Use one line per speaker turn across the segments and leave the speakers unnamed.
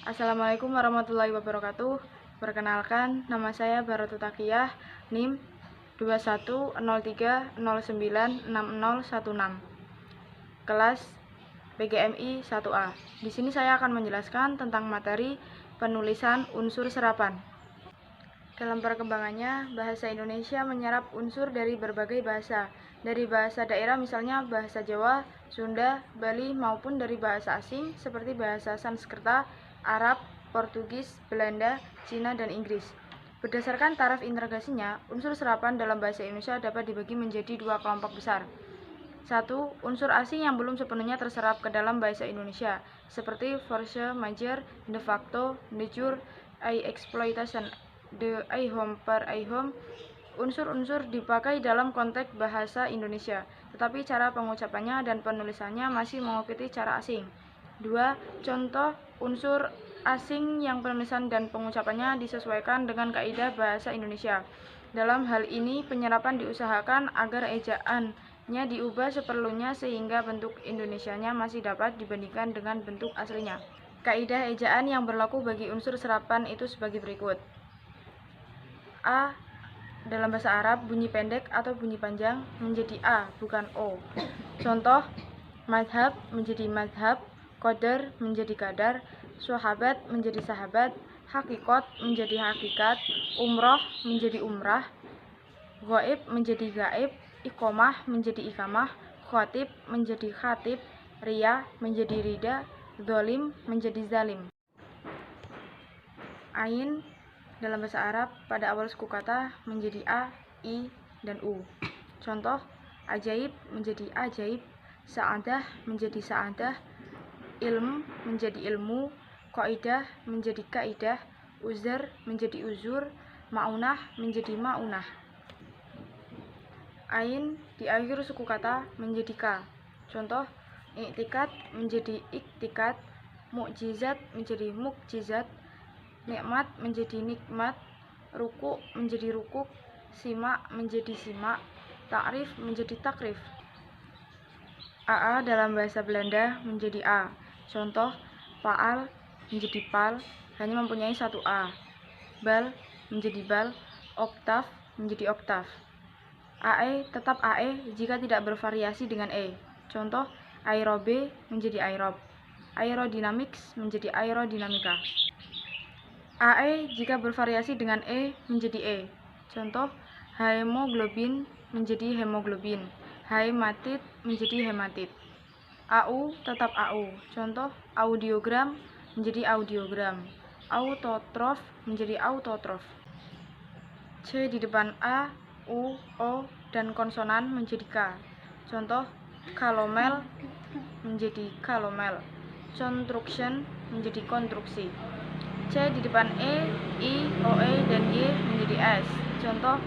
Assalamualaikum warahmatullahi wabarakatuh. Perkenalkan, nama saya Barotu Takiyah, NIM 2103096016, kelas PGMI 1A. Di sini saya akan menjelaskan tentang materi penulisan unsur serapan. Dalam perkembangannya, bahasa Indonesia menyerap unsur dari berbagai bahasa, dari bahasa daerah misalnya bahasa Jawa, Sunda, Bali, maupun dari bahasa asing seperti bahasa Sanskerta, Arab, Portugis, Belanda, Cina, dan Inggris. Berdasarkan taraf integrasinya, unsur serapan dalam bahasa Indonesia dapat dibagi menjadi dua kelompok besar. 1. Unsur asing yang belum sepenuhnya terserap ke dalam bahasa Indonesia, seperti force majeure, de facto, de jure, exploitation, de ihom per ihom. Unsur-unsur dipakai dalam konteks bahasa Indonesia, tetapi cara pengucapannya dan penulisannya masih mengikuti cara asing. 2. Contoh unsur asing yang penulisan dan pengucapannya disesuaikan dengan kaidah bahasa Indonesia. Dalam hal ini, penyerapan diusahakan agar ejaannya diubah seperlunya sehingga bentuk Indonesianya masih dapat dibandingkan dengan bentuk aslinya. Kaidah ejaan yang berlaku bagi unsur serapan itu sebagai berikut. A. Dalam bahasa Arab, bunyi pendek atau bunyi panjang menjadi A, bukan O. Contoh, madhab menjadi madhab, qadar menjadi qadar, sahabat menjadi sahabat, hakikat menjadi hakikat, umroh menjadi umrah, ghaib menjadi gaib, iqomah menjadi iqamah, khatib menjadi khatib, riya menjadi rida, zalim menjadi zalim. Ain dalam bahasa Arab pada awal suku kata menjadi A, I, dan U. Contoh, ajaib menjadi ajaib, sa'adah menjadi sa'adah, ilm menjadi ilmu, qaidah menjadi kaidah, uzur menjadi uzur, ma'unah menjadi ma'unah. Ain di akhir suku kata menjadi K. Contoh, iktikat menjadi iktikat, mukjizat menjadi mukjizat, nikmat menjadi nikmat, ruku menjadi rukuk, simak menjadi simak, takrif menjadi takrif. AA dalam bahasa Belanda menjadi A. Contoh, paal menjadi pal, hanya mempunyai satu A. Bal menjadi bal, oktav menjadi oktav. AE tetap AE jika tidak bervariasi dengan E. Contoh, aerobe menjadi aerob, aerodynamics menjadi aerodinamika. AE jika bervariasi dengan E menjadi E. Contoh, hemoglobin menjadi hemoglobin, hematit menjadi hematit. AU tetap AU. Contoh, audiogram menjadi audiogram, autotrof menjadi autotrof. C di depan A, U, O, dan konsonan menjadi K. Contoh, kalomel menjadi kalomel, construction menjadi konstruksi. C di depan E, I, OE, dan Y menjadi S. Contoh,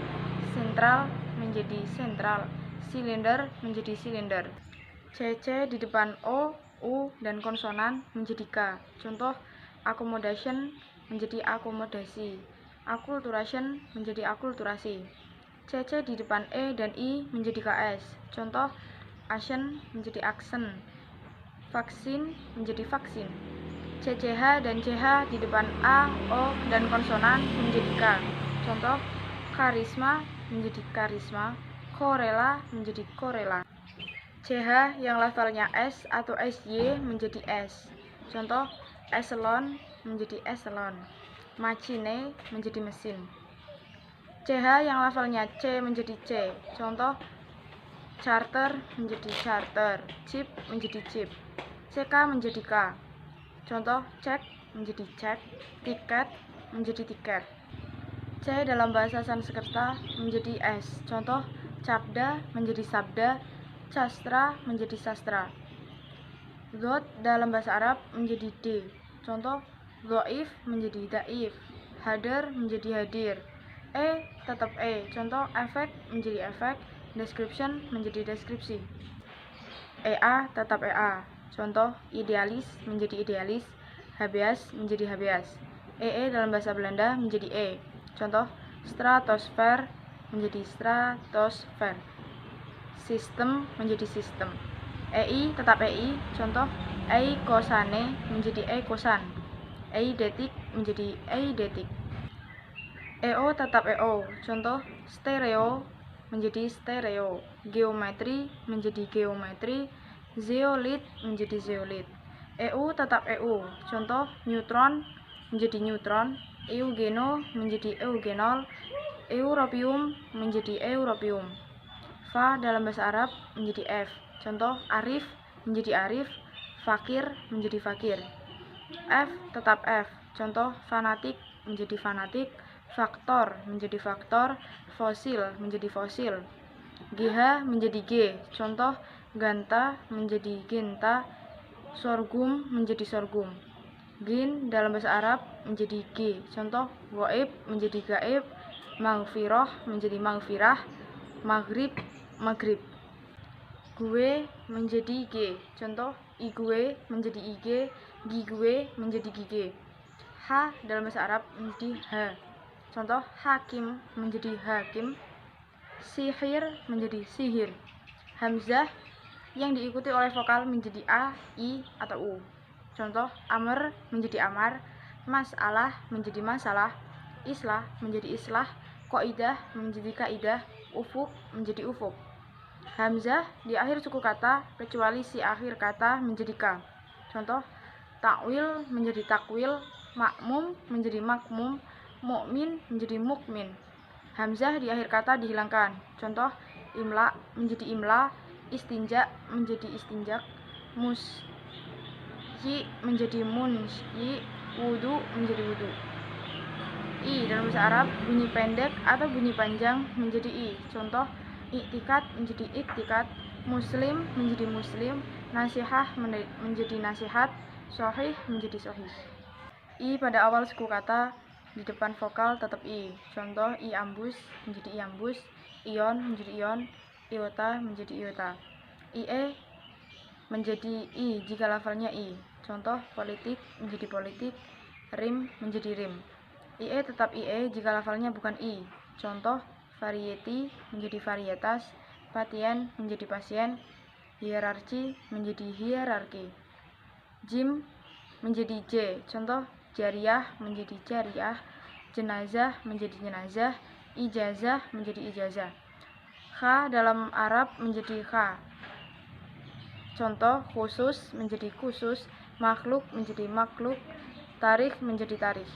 sentral menjadi sentral, silinder menjadi silinder. CC di depan O, U, dan konsonan menjadi K. Contoh, accommodation menjadi akomodasi, acculturation menjadi akulturasi. CC di depan E dan I menjadi KS. Contoh, action menjadi action, vaksin menjadi vaksin. CCH dan CH di depan A, O, dan konsonan menjadi K. Contoh, karisma menjadi karisma, korela menjadi korela. CH yang lafalnya S atau SY menjadi S. Contoh, eselon menjadi eselon, machine menjadi mesin. CH yang lafalnya C menjadi C. Contoh, charter menjadi charter, chip menjadi chip, CK menjadi K. Contoh, cek menjadi cek, tiket menjadi tiket. C dalam bahasa Sanskerta menjadi S. Contoh, cabda menjadi sabda, sastra menjadi sastra. Dhot dalam bahasa Arab menjadi D. Contoh, dhaif menjadi daif, hadir menjadi hadir. E tetap E. Contoh, efek menjadi efek, description menjadi deskripsi. EA tetap EA. Contoh, idealis menjadi idealis, habeas menjadi habeas. EE dalam bahasa Belanda menjadi E. Contoh, stratosfer menjadi stratosfer, sistem menjadi sistem. EI tetap EI. Contoh, ei kosane menjadi e kosan, eidetik menjadi eidetik. EO tetap EO, contoh stereo menjadi stereo, geometri menjadi geometri, zeolit menjadi zeolit. EU tetap EU, contoh neutron menjadi neutron, eugeno menjadi eugenol, europium menjadi europium. Fa dalam bahasa Arab menjadi F, contoh arif menjadi arif, fakir menjadi fakir. F tetap F, contoh fanatik menjadi fanatik, faktor menjadi faktor, fosil menjadi fosil. GH menjadi G, contoh ganta menjadi genta, sorghum menjadi sorghum. Gin dalam bahasa Arab menjadi G, contoh goib menjadi gaib, maghfirah menjadi maghfirah, maghrib maghrib. Gue menjadi G, contoh igue menjadi ige, gigue menjadi gige. H dalam bahasa Arab menjadi H, contoh hakim menjadi hakim, sihir menjadi sihir. Hamzah yang diikuti oleh vokal menjadi A, I, atau U, contoh amr menjadi amar, masalah menjadi masalah, islah menjadi islah, kaidah menjadi kaidah, ufuk menjadi ufuk. Hamzah di akhir suku kata kecuali si akhir kata menjadi K, contoh takwil menjadi takwil, makmum menjadi makmum, mukmin menjadi mukmin. Hamzah di akhir kata dihilangkan, contoh imla menjadi imla, istinja menjadi istinjak, musyi menjadi munsyi, wudu menjadi wudu. I dalam bahasa Arab bunyi pendek atau bunyi panjang menjadi I, contoh iktikat menjadi iktikat, muslim menjadi muslim, nasihah menjadi nasihat, sahih menjadi sahih. I pada awal suku kata di depan vokal tetap I, contoh I ambus menjadi I ambus, ion menjadi ion, iota menjadi iota. IE menjadi I jika lafalnya I, contoh politik menjadi politik, rim menjadi rim. IE tetap IE jika lafalnya bukan I, contoh variety menjadi varietas, pasien menjadi pasien, hierarki menjadi hierarki. Jim menjadi J, contoh jariyah menjadi jariyah, jenazah menjadi jenazah, ijazah menjadi ijazah. Kha dalam Arab menjadi kha, contoh khusus menjadi khusus, makhluk menjadi makhluk, tarikh menjadi tarikh.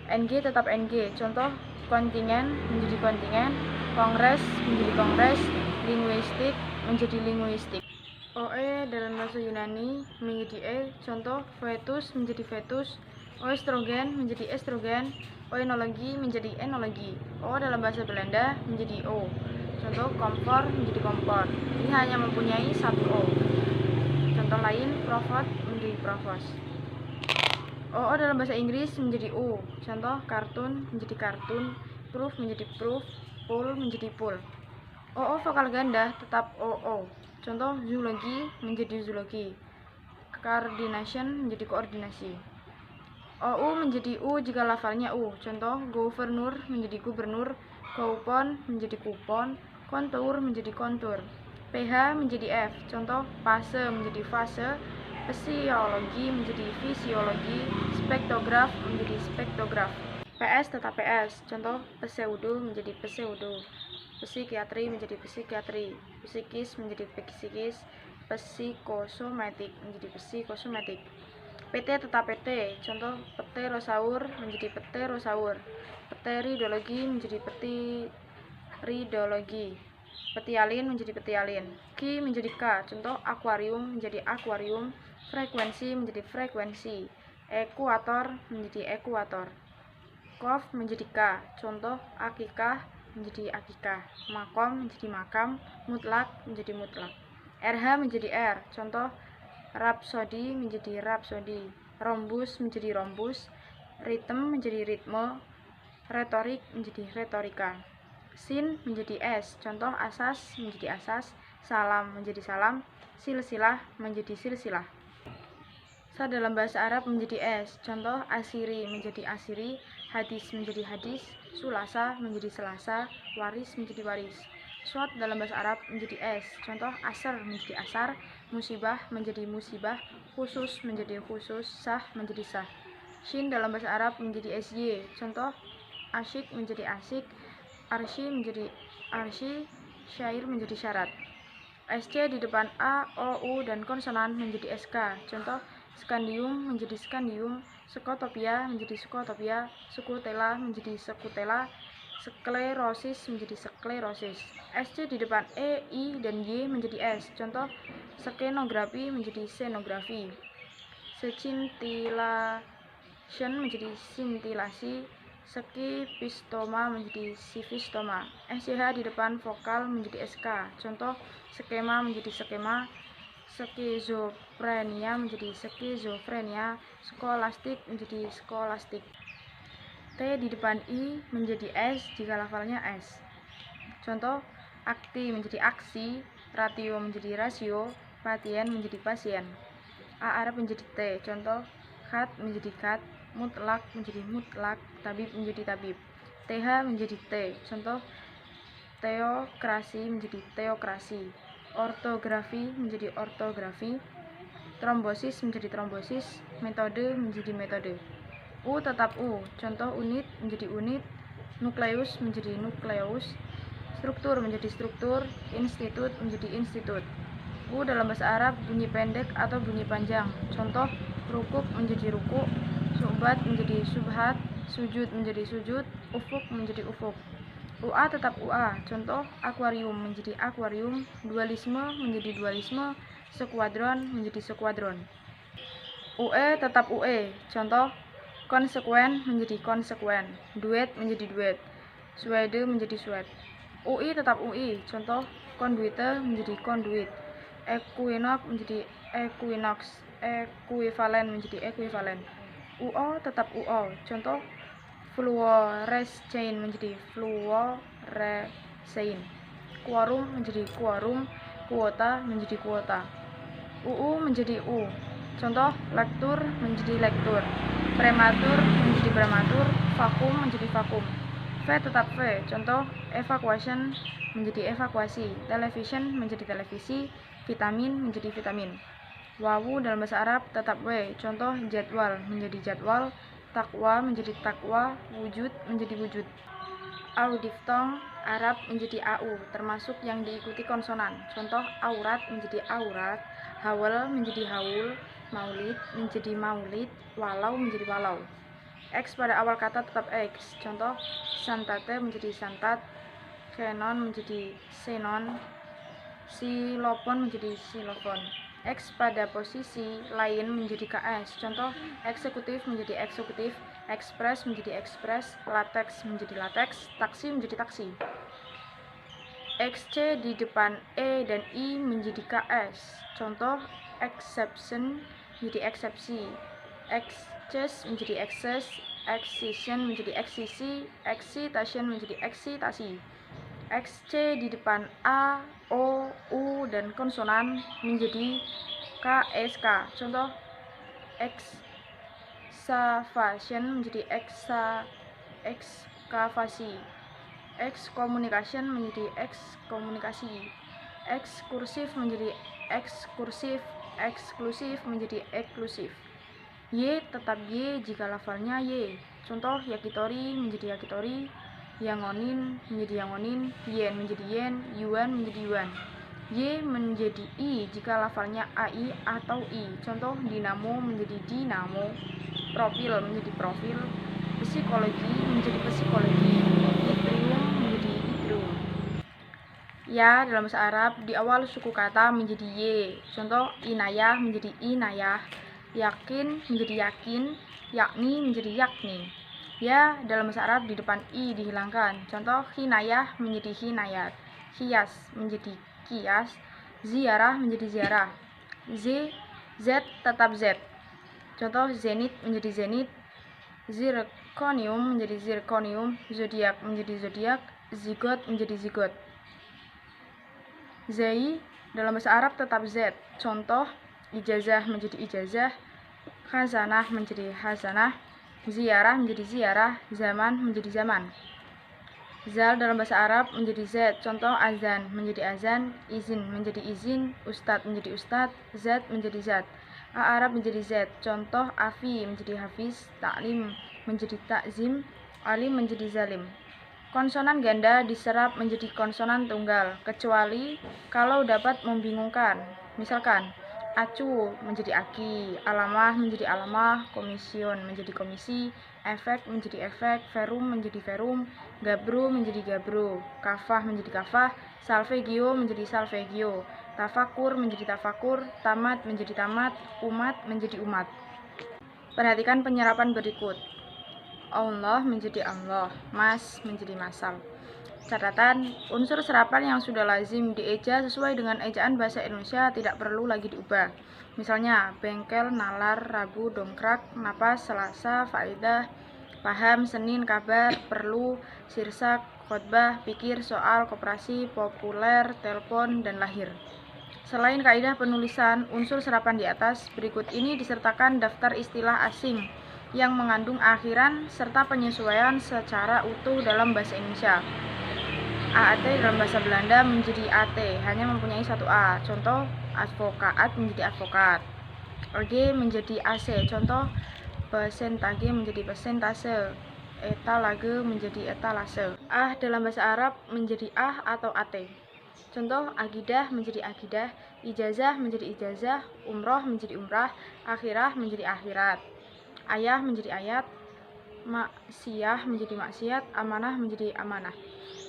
NG tetap NG, contoh kontingen menjadi kontingen, kongres menjadi kongres, linguistik menjadi linguistik. OE dalam bahasa Yunani menjadi E, contoh fetus menjadi fetus, oestrogen menjadi estrogen, oenologi menjadi enologi. O dalam bahasa Belanda menjadi O, contoh kompor menjadi kompor. Ini hanya mempunyai satu O. Contoh lain provot menjadi provos. OO dalam bahasa Inggris menjadi U, contoh kartun menjadi kartun, proof menjadi proof, pool menjadi pool. OO vokal ganda tetap OO, contoh zoologi menjadi zoologi, coordination menjadi koordinasi. OU menjadi U jika lafalnya U, contoh gubernur menjadi gubernur, coupon menjadi kupon, kontur menjadi kontur. PH menjadi F, contoh fase menjadi fase, fisiologi menjadi fisiologi, spektograf menjadi spektograf. PS tetap PS, contoh pseudo menjadi pseudo, psikiatri menjadi psikiatri, psikis menjadi psikis, psikosomatik menjadi psikosomatik. PT tetap PT, contoh pterosaur menjadi pterosaur, pteridologi menjadi pteridologi, petialin menjadi petialin. Ki menjadi K, contoh akuarium menjadi akuarium, frekuensi menjadi frekuensi, ekuator menjadi ekuator. Kof menjadi K, contoh akikah menjadi akikah, makom menjadi makam, mutlak menjadi mutlak. RH menjadi R, contoh rapsodi menjadi rapsodi, rombus menjadi rombus, ritme menjadi ritme, retorik menjadi retorika. Sin menjadi S, contoh asas menjadi asas, salam menjadi salam, silsilah menjadi silsilah. Sa dalam bahasa Arab menjadi S, contoh asiri menjadi asiri, hadis menjadi hadis, sulasa menjadi selasa, waris menjadi waris. Shot dalam bahasa Arab menjadi S, contoh asar menjadi asar, musibah menjadi musibah, khusus menjadi khusus, sah menjadi sah. Shin dalam bahasa Arab menjadi SY. Contoh, asyik menjadi asik, arsy menjadi arsy, syair menjadi syarat. SC di depan A, O, U, dan konsonan menjadi SK. Contoh, skandium menjadi skandium, skotopia menjadi skotopia, skutela menjadi skutela, sklerosis menjadi sklerosis. SC di depan E, I, dan Y menjadi S. Contoh, skenografi menjadi scenografi, scintillation menjadi scintillasi, skipistoma menjadi sifistoma. SCH di depan vokal menjadi SK. Contoh, skema menjadi skema, skizofrenia menjadi skizofrenia, skolastik menjadi skolastik. T di depan I menjadi S jika lafalnya S. Contoh, akti menjadi aksi, ratio menjadi rasio, pasien menjadi pasien. A Arab menjadi T. Contoh, khat menjadi khat, mutlak menjadi mutlak, tabib menjadi tabib. TH menjadi T. Contoh, teokrasi menjadi teokrasi, ortografi menjadi ortografi, trombosis menjadi trombosis, metode menjadi metode. U tetap U. Contoh, unit menjadi unit, nukleus menjadi nukleus, struktur menjadi struktur, institut menjadi institut. U dalam bahasa Arab bunyi pendek atau bunyi panjang. Contoh, rukuk menjadi rukuk, subhat menjadi subhat, sujud menjadi sujud, ufuk menjadi ufuk. UA tetap UA. Contoh, akuarium menjadi akuarium, dualisme menjadi dualisme, sekuadron menjadi sekuadron. UE tetap UE. Contoh, konsekuen menjadi konsekuen, duet menjadi duet, suede menjadi sued. UI tetap UI. Contoh, konduite menjadi konduit, equinox menjadi equinox, equivalen menjadi equivalen. UO tetap UO. Contoh, fluorescein menjadi fluorescein, quorum menjadi quorum, kuota menjadi kuota. UU menjadi U. Contoh, lektur menjadi lektur, prematur menjadi prematur, vakum menjadi vakum. V tetap V. Contoh, evacuation menjadi evakuasi, television menjadi televisi, vitamin menjadi vitamin. Wawu dalam bahasa Arab tetap W. Contoh, jadwal menjadi jadwal, takwa menjadi takwa, wujud menjadi wujud. Audiftong Arab menjadi AU, termasuk yang diikuti konsonan. Contoh, aurat menjadi aurat, haul menjadi haul, maulid menjadi maulid, walau menjadi walau. X pada awal kata tetap X. Contoh, santate menjadi santat, xenon menjadi xenon, silofon menjadi silofon. X pada posisi lain menjadi KS. Contoh, eksekutif menjadi eksekutif, ekspres menjadi ekspres, lateks menjadi lateks, taksi menjadi taksi. XC di depan E dan I menjadi KS. Contoh, exception menjadi eksepsi, excess menjadi excess, excision menjadi eksisi, excitation menjadi eksitasi. XC di depan A, O, U, dan konsonan menjadi KSK. Contoh, excavation menjadi ekskavasi, excommunication menjadi ekskomunikasi, ekskursif menjadi ekskursif, eksklusif menjadi eksklusif. Y tetap Y jika lafalnya Y. Contoh, yakitori menjadi yakitori, yangonin menjadi yangonin, yen menjadi yen, yuan menjadi yuan. Y menjadi I jika lafalnya AI atau I. Contoh, dinamo menjadi dinamo, profil menjadi profil, psikologi menjadi psikologi, itrium menjadi itrium. Ya dalam bahasa Arab di awal suku kata menjadi Y. Contoh, inayah menjadi inayah, yakin menjadi yakin, yakni menjadi yakni. Ya dalam bahasa Arab di depan I dihilangkan. Contoh, hinayah menjadi hinayat, kias menjadi kias, ziarah menjadi ziarah. Z tetap Z. Contoh, zenit menjadi zenit, zirconium menjadi zirconium, zodiak menjadi zodiak, zigot menjadi zigot. Zai dalam bahasa Arab tetap Z. Contoh, ijazah menjadi ijazah, khazanah menjadi khazanah, ziarah menjadi ziarah, zaman menjadi zaman. Zal dalam bahasa Arab menjadi Z. Contoh, azan menjadi azan, izin menjadi izin, ustad menjadi ustad, zat menjadi zat. A Arab menjadi Z. Contoh Afi menjadi Hafiz, Taklim menjadi Takzim, Alim menjadi Zalim. Konsonan ganda diserap menjadi konsonan tunggal, kecuali kalau dapat membingungkan. Misalkan, acu menjadi aki, alamah menjadi alamah, komision menjadi komisi, efek menjadi efek, verum menjadi verum, gabru menjadi gabru, kafah menjadi kafah, salvegio menjadi salvegio, tafakur menjadi tafakur, tamat menjadi tamat, umat menjadi umat. Perhatikan penyerapan berikut. Allah menjadi Allah, mas menjadi masal. Catatan, unsur serapan yang sudah lazim dieja sesuai dengan ejaan bahasa Indonesia tidak perlu lagi diubah. Misalnya, bengkel, nalar, rabu, dongkrak, napas, selasa, faedah, paham, senin, kabar, perlu, sirsak, khotbah, pikir, soal, koperasi, populer, telepon, dan lahir. Selain kaidah penulisan unsur serapan di atas, berikut ini disertakan daftar istilah asing yang mengandung akhiran serta penyesuaian secara utuh dalam bahasa Indonesia. AAT dalam bahasa Belanda menjadi AT, hanya mempunyai satu A. Contoh, advokaat menjadi advokat. AG menjadi AC. Contoh, persentage menjadi persentase. Etalage menjadi etalase. Dalam bahasa Arab menjadi atau AT. Contoh, agidah menjadi agidah, ijazah menjadi ijazah, umroh menjadi umrah, akhirah menjadi akhirat, ayah menjadi ayat, maksiyah menjadi maksiat, amanah menjadi amanah.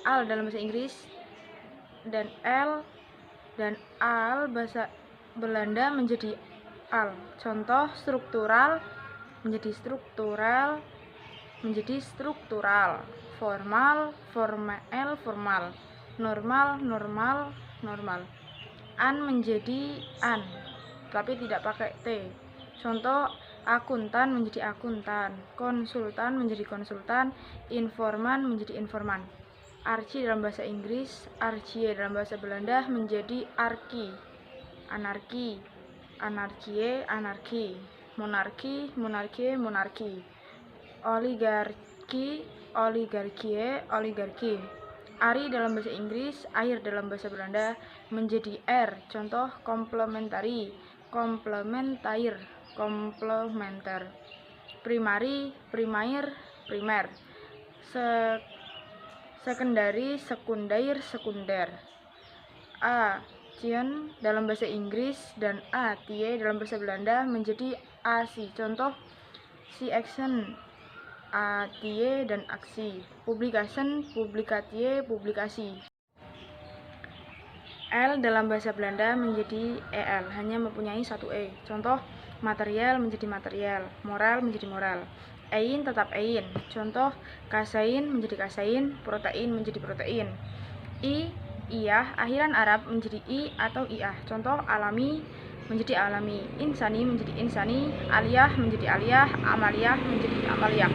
Al dalam bahasa Inggris dan L dan al bahasa Belanda menjadi al. Contoh, struktural menjadi struktural, menjadi struktural, formal, formal, formal, normal, normal, normal. An menjadi an, tapi tidak pakai T. Contoh, akuntan menjadi akuntan, konsultan menjadi konsultan, informan menjadi informan. Archi dalam bahasa Inggris, archie dalam bahasa Belanda menjadi arki, anarki, anarkie, anarki, monarki, monarkie, monarki, oligarki, oligarkie, oligarki. Ari dalam bahasa Inggris, air dalam bahasa Belanda menjadi R. Contoh, komplementari, komplementair, komplementer. Primari, primair, primer. Sekundari, sekundair, sekunder. A Cien dalam bahasa Inggris dan A tie dalam bahasa Belanda menjadi asi. Contoh, si action, a tie dan aksi. Publication, publikatie, publikasi. L dalam bahasa Belanda menjadi EL, hanya mempunyai satu E. Contoh, material menjadi material, moral menjadi moral. Ein tetap ein. Contoh, kasein menjadi kasein, protein menjadi protein. Iyah, akhiran Arab menjadi I atau Iyah. Contoh, alami menjadi alami, insani menjadi insani, aliyah menjadi aliyah, amaliyah menjadi amaliyah.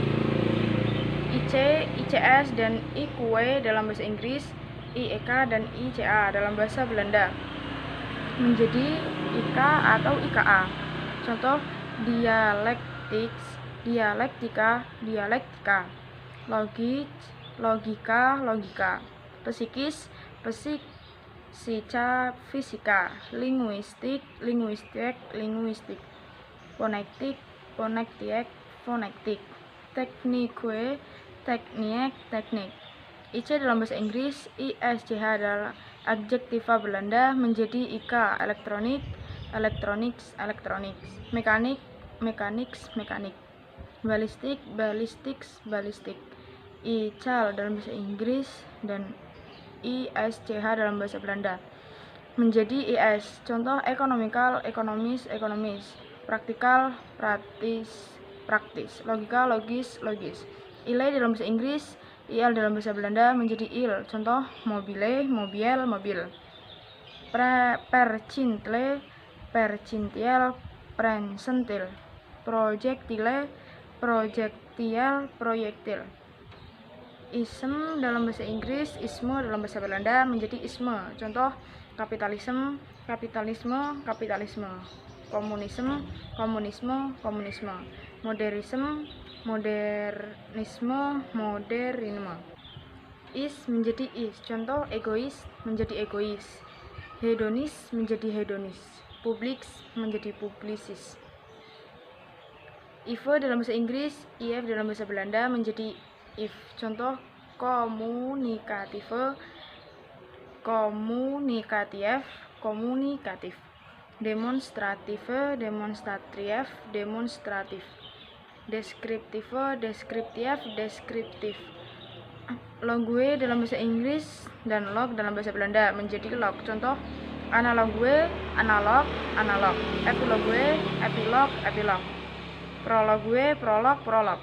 ICS dan IQW dalam bahasa Inggris, IEK dan ICA dalam bahasa Belanda menjadi IK atau IKA. Contoh, dialektiks, dialektika, dialektika. Logik, logika, logika. Psikis, psika, fisika. Linguistik, linguistik, linguistik. Fonetik, fonektiek, fonektik. Teknikwe, tekniek, teknik. IC dalam bahasa Inggris, ISCH adalah adjektiva Belanda menjadi IK, elektronik, elektroniks, elektroniks. Mekanik, mekaniks, mekanik. Balistik, balistiks, balistik. ICAL dalam bahasa Inggris dan ISCH dalam bahasa Belanda menjadi IS. Contoh, ekonomikal, ekonomis, ekonomis. Praktikal, praktis, praktis. Logika, logis, logis. ILE dalam bahasa Inggris, IL dalam bahasa Belanda menjadi IL. Contoh, mobile, mobil, mobil. Percintle, percintial, presentil. Proyektile, proyektial, proyektil. Ism dalam bahasa Inggris, isme dalam bahasa Belanda menjadi isme. Contoh, kapitalisme, kapitalisme, kapitalisme. Komunisme, komunisme, komunisme. Modernisme, modernisme, modernisme. Is menjadi is. Contoh, egois menjadi egois. Hedonis menjadi hedonis. Publiks menjadi publisis. Ive dalam bahasa Inggris, if dalam bahasa Belanda menjadi if. Contoh komunikative, komunikatif, komunikatif. Demonstrative, demonstratif, demonstratif. Deskriptive, deskriptif, deskriptif. Logue dalam bahasa Inggris dan log dalam bahasa Belanda menjadi log. Contoh analogue, analog, analog. Epilogue, epilog, epilog. Prologue, prolog, prolog.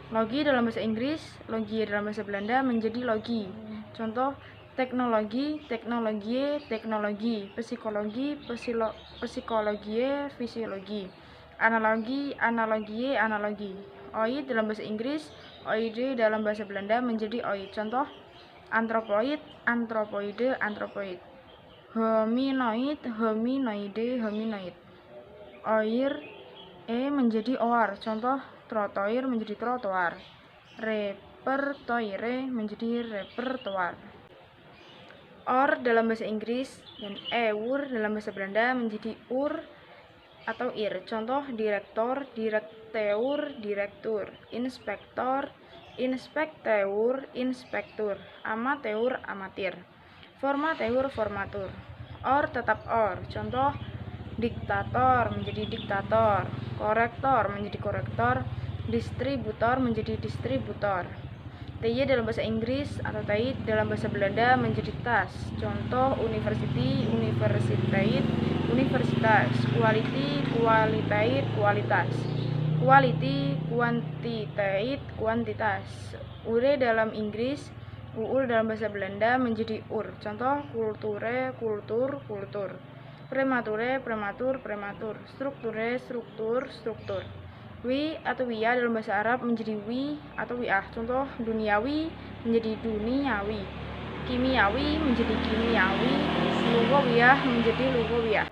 Logi dalam bahasa Inggris, logi dalam bahasa Belanda menjadi logi. Contoh teknologi, teknologie, teknologi. Psikologi, psikologie, fisiologi. Analogi, analogie, analogi. Oid dalam bahasa Inggris, oide dalam bahasa Belanda menjadi oid. Contoh antropoid, antropoide, antropoid. Hominoid, hominoide, hominoid. Oir menjadi oar. Contoh trotoir menjadi trotoar. Repertoire menjadi repertoar. Or dalam bahasa Inggris dan eur dalam bahasa Belanda menjadi ur atau ir. Contoh direktor, direkteur, direktur. Inspektor, inspekteur, inspektur. Amateur, amatir. Formateur, formatur. Or tetap or. Contoh diktator menjadi diktator, korektor menjadi korektor, distributor menjadi distributor. TY dalam bahasa Inggris atau TY dalam bahasa Belanda menjadi tas. Contoh university, universiteit, universitas. Quality, qualitate, kualitas. Quality, quantitate, kuantitas. Ure dalam Inggris, uur dalam bahasa Belanda menjadi ur. Contoh kulture, kultur, kultur. Premature, prematur, prematur. Strukture, struktur, struktur. Wi atau wiya dalam bahasa Arab menjadi wi atau wiah. Contoh duniawi menjadi duniawi. Kimiawi menjadi kimiawi. Lugawiyah menjadi lugawiyah.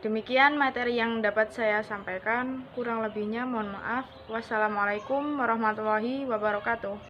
Demikian materi yang dapat saya sampaikan. Kurang lebihnya mohon maaf. Wassalamualaikum warahmatullahi wabarakatuh.